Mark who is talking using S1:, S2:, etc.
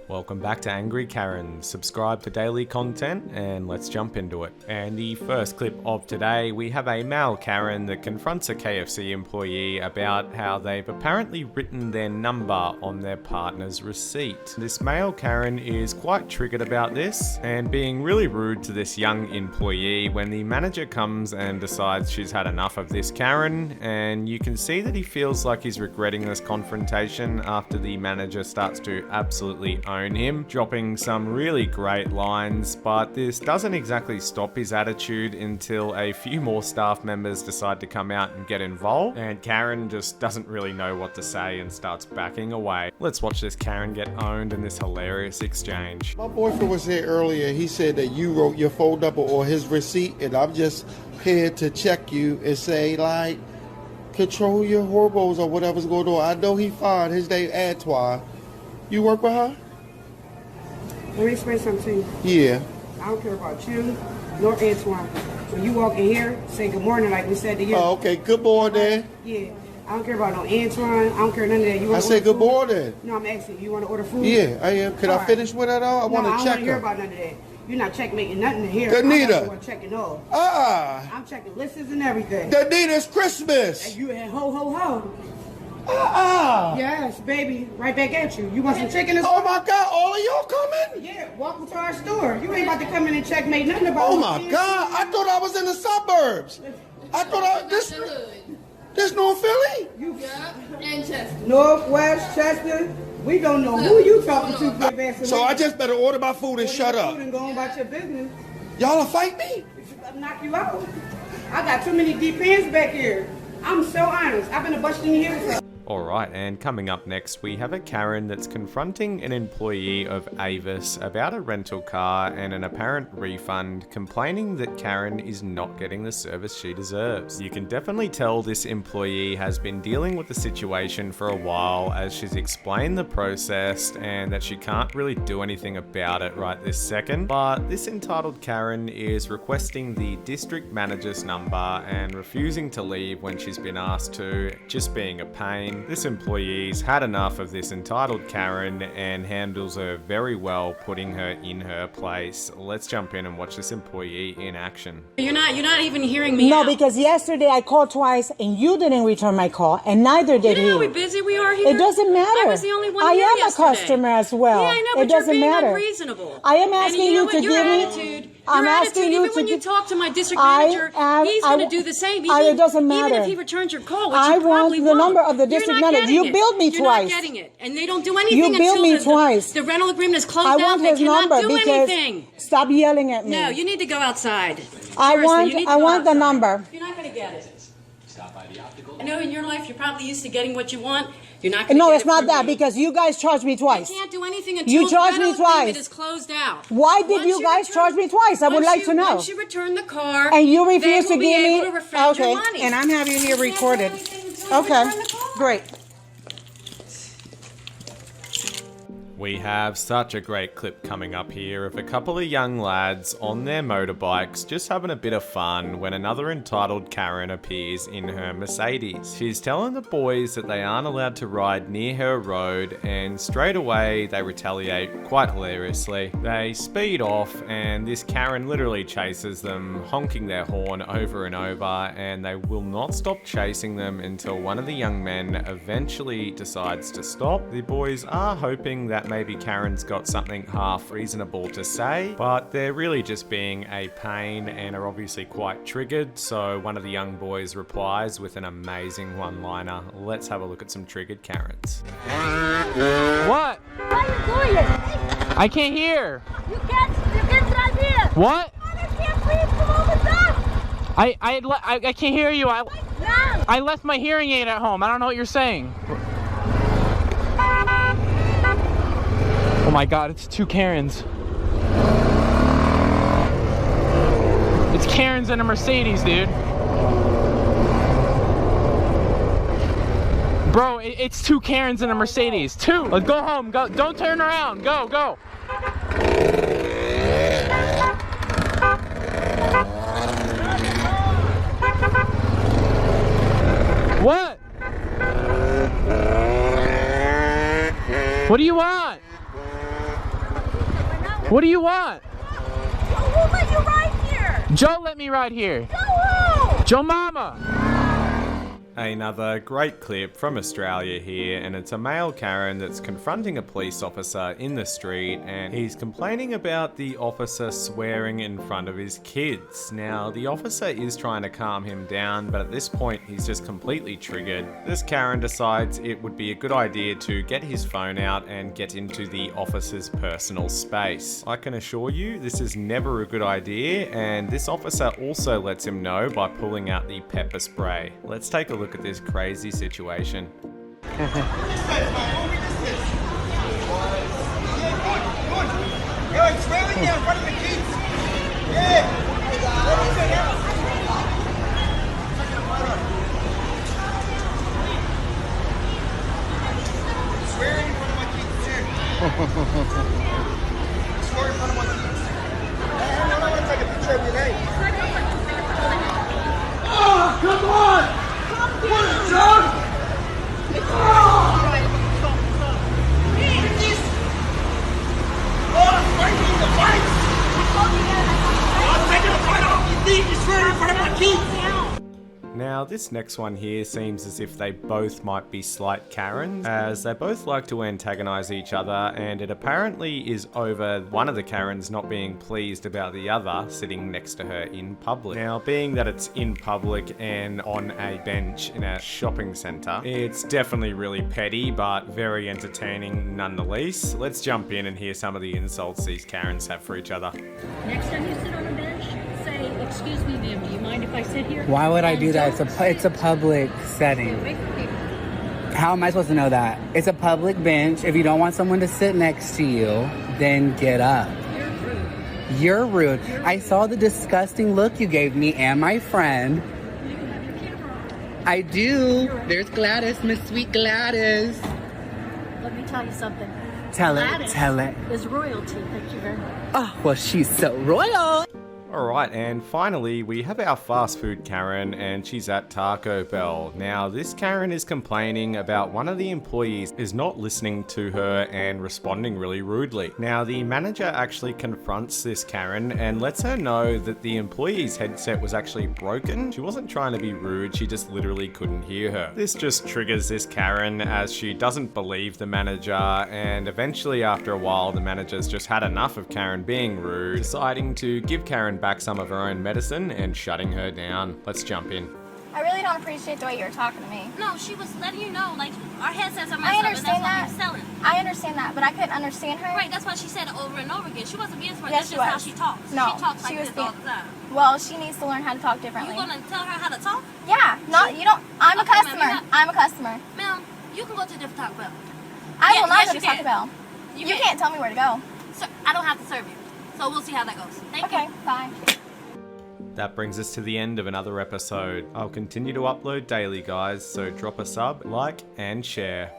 S1: Welcome back to Angry Karen. Subscribe for daily content and let's jump into it. And the first clip of today, we have a male Karen that confronts a KFC employee about how they've apparently written their number on their partner's receipt. This male Karen is quite triggered about this and being really rude to this young employee when the manager comes and decides she's had enough of this Karen, and you can see that he feels like he's regretting this confrontation after the manager starts to absolutely own him, dropping some really great lines, but this doesn't exactly stop his attitude until a few more staff members decide to come out and get involved, and Karen just doesn't really know what to say and starts backing away. Let's watch this Karen get owned in this hilarious exchange.
S2: My boyfriend was here earlier. He said that you wrote your phone number or his receipt, and I'm just here to check you and say, like, control your hormones or whatever's going on. I know he fine. His name Antoine. You work with her?
S3: Let me explain something to you.
S2: Yeah.
S3: I don't care about you nor Antoine. When you walk in here, say good morning like we said to you.
S2: Oh, okay. Good morning.
S3: Yeah. I don't care about no Antoine. I don't care none of that. You
S2: I say good morning.
S3: No, I'm asking. You want to order food?
S2: Yeah, I am. Can I finish with that all? I want to check
S3: I don't hear
S2: her.
S3: about none of that. You're not checkmating nothing here.
S2: Danita.
S3: I'm checking all.
S2: I'm
S3: checking lists and everything.
S2: Danita's Christmas.
S3: And you had ho, ho, ho. Yes, baby. Right back at you. You want some chicken?
S2: Oh my God, all of y'all coming?
S3: Yeah, welcome to our store. You ain't about to come in and checkmate nothing about
S2: Oh my God, I thought I was in the suburbs. I thought this North Philly?
S4: And Chester.
S3: Northwest, Chester. We don't know who you talking to.
S2: So I just better order my food and shut up.
S3: And go on about your business.
S2: Y'all will fight me?
S3: I'll knock you out. I got too many deep pants back here. I'm so honest. I've been a busting here.
S1: Alright, and coming up next, we have a Karen that's confronting an employee of Avis about a rental car and an apparent refund, complaining that Karen is not getting the service she deserves. You can definitely tell this employee has been dealing with the situation for a while, as she's explained the process and that she can't really do anything about it right this second. But this entitled Karen is requesting the district manager's number and refusing to leave when she's been asked to, just being a pain. This employee's had enough of this entitled Karen and handles her very well, putting her in her place. Let's jump in and watch this employee in action.
S4: You're not even hearing me
S5: No,
S4: out.
S5: because yesterday I called twice and you didn't return my call, and neither did
S4: You know
S5: he.
S4: how busy we are here?
S5: It doesn't matter.
S4: I was the only one
S5: I
S4: here
S5: am
S4: yesterday.
S5: a customer as well.
S4: Yeah, I know, but
S5: it doesn't
S4: you're being
S5: matter.
S4: unreasonable.
S5: I am asking
S4: and you know
S5: you
S4: what?
S5: to
S4: Your
S5: give me.
S4: attitude,
S5: I'm
S4: your
S5: asking
S4: attitude,
S5: you
S4: even
S5: to
S4: when you
S5: give.
S4: talk to my district manager, he's going to do the same.
S5: It doesn't matter.
S4: Even if he returns your call, which
S5: I
S4: you probably
S5: want the
S4: won't.
S5: number of the district
S4: You're not
S5: manager. You
S4: getting it.
S5: billed me
S4: You're
S5: twice.
S4: Not getting it, and they don't do anything
S5: You billed
S4: until
S5: me twice.
S4: the rental agreement is closed
S5: I
S4: out.
S5: want
S4: They
S5: his
S4: cannot
S5: number
S4: do
S5: because
S4: anything.
S5: stop yelling at me.
S4: No, you need to go outside.
S5: I
S4: Seriously,
S5: want the number.
S4: You're not going to get it. I know in your life you're probably used to getting what you want. You're not going to
S5: No,
S4: get
S5: it's
S4: it
S5: not
S4: from
S5: that
S4: me.
S5: because you guys charged me twice.
S4: You can't do anything until
S5: You charged
S4: the
S5: me
S4: rental agreement
S5: twice.
S4: is closed out.
S5: Why did you guys charge me twice? I would like to know.
S4: Once you return the car,
S5: And you refuse
S4: they
S5: to
S4: will
S5: give
S4: be
S5: me.
S4: able to refund your money.
S5: And I'm having it here
S4: You can't do
S5: recorded.
S4: anything until you
S5: Okay,
S4: return the car.
S5: great.
S1: We have such a great clip coming up here of a couple of young lads on their motorbikes just having a bit of fun when another entitled Karen appears in her Mercedes. She's telling the boys that they aren't allowed to ride near her road, and straight away they retaliate quite hilariously. They speed off and this Karen literally chases them, honking their horn over and over, and they will not stop chasing them until one of the young men eventually decides to stop. The boys are hoping that maybe Karen's got something half reasonable to say, but they're really just being a pain and are obviously quite triggered, so one of the young boys replies with an amazing one-liner. Let's have a look at some triggered Karens.
S6: What?
S7: How are you doing?
S6: I can't hear.
S7: You can't drive here.
S6: What?
S7: I can't breathe from all the dust.
S6: I can't hear you.
S7: Now.
S6: I left my hearing aid at home. I don't know what you're saying. Oh my God, it's two Karens. It's Karens in a Mercedes, dude. Bro, it's two Karens in a Mercedes. Two. Let's go home. Go. Don't turn around. Go, go. What? What do you want? What do you want?
S7: Joe won't let you ride here.
S6: Joe let me ride here.
S7: Joe!
S6: Joe Mama.
S1: Another great clip from Australia here, and it's a male Karen that's confronting a police officer in the street, and he's complaining about the officer swearing in front of his kids. Now, the officer is trying to calm him down, but at this point he's just completely triggered. This Karen decides it would be a good idea to get his phone out and get into the officer's personal space. I can assure you this is never a good idea, and this officer also lets him know by pulling out the pepper spray. Let's take a look at this crazy situation.
S8: Yo, it's swearing there in front of the kids. Yeah. Swearing in front of my kids too. Swearing in front of my kids. I don't want to take a picture of your name. Oh, come on! What a joke!
S1: Now, this next one here seems as if they both might be slight Karens, as they both like to antagonize each other, and it apparently is over one of the Karens not being pleased about the other sitting next to her in public. Now, being that it's in public and on a bench in a shopping center, it's definitely really petty, but very entertaining nonetheless. Let's jump in and hear some of the insults these Karens have for each other.
S4: Next time you sit on a bench, say, "Excuse me, ma'am, do you mind if I sit here?"
S9: Why would I do that?
S4: And
S9: It's a public setting.
S4: stay away from people.
S9: How am I supposed to know that? It's a public bench. If you don't want someone to sit next to you, then get up.
S4: You're rude.
S9: You're rude. I saw the disgusting look you gave me and my friend.
S4: You have your camera on.
S9: I do. There's Gladys, Miss Sweet Gladys.
S4: Let me tell you something.
S9: Tell
S4: Gladys
S9: it, tell it.
S4: is royalty. Thank you very much.
S9: Oh, well, she's so royal.
S1: Alright, and finally we have our fast food Karen, and she's at Taco Bell. Now, this Karen is complaining about one of the employees is not listening to her and responding really rudely. Now, the manager actually confronts this Karen and lets her know that the employee's headset was actually broken. She wasn't trying to be rude, she just literally couldn't hear her. This just triggers this Karen as she doesn't believe the manager, and eventually after a while the manager's just had enough of Karen being rude, deciding to give Karen back some of her own medicine and shutting her down. Let's jump in.
S7: I really don't appreciate the way you were talking to me.
S10: No, she was letting you know, like, our headsets are
S7: I
S10: messed up, and
S7: understand
S10: that's
S7: that.
S10: what we're selling.
S7: I understand that, but I couldn't understand her.
S10: Right, that's why she said it over and over again. She wasn't being smart.
S7: Yes,
S10: That's just how
S7: she
S10: she talks.
S7: No,
S10: she talks
S7: she
S10: like
S7: was
S10: this all the time.
S7: Well, she needs to learn how to talk differently.
S10: You gonna tell her how to talk?
S7: Yeah, not you don't. I'm a
S10: Okay, ma'am,
S7: customer.
S10: you have-
S7: I'm a customer.
S10: Ma'am, you can go to a different Taco Bell.
S7: I
S10: Yeah,
S7: will not
S10: yes,
S7: go
S10: you
S7: to Taco
S10: can.
S7: Bell.
S10: You
S7: You
S10: can.
S7: can't tell me where to go.
S10: So, I don't have to serve you. So we'll see how that goes. Thank you.
S7: Okay, bye.
S1: That brings us to the end of another episode. I'll continue to upload daily, guys, so drop a sub, like, and share.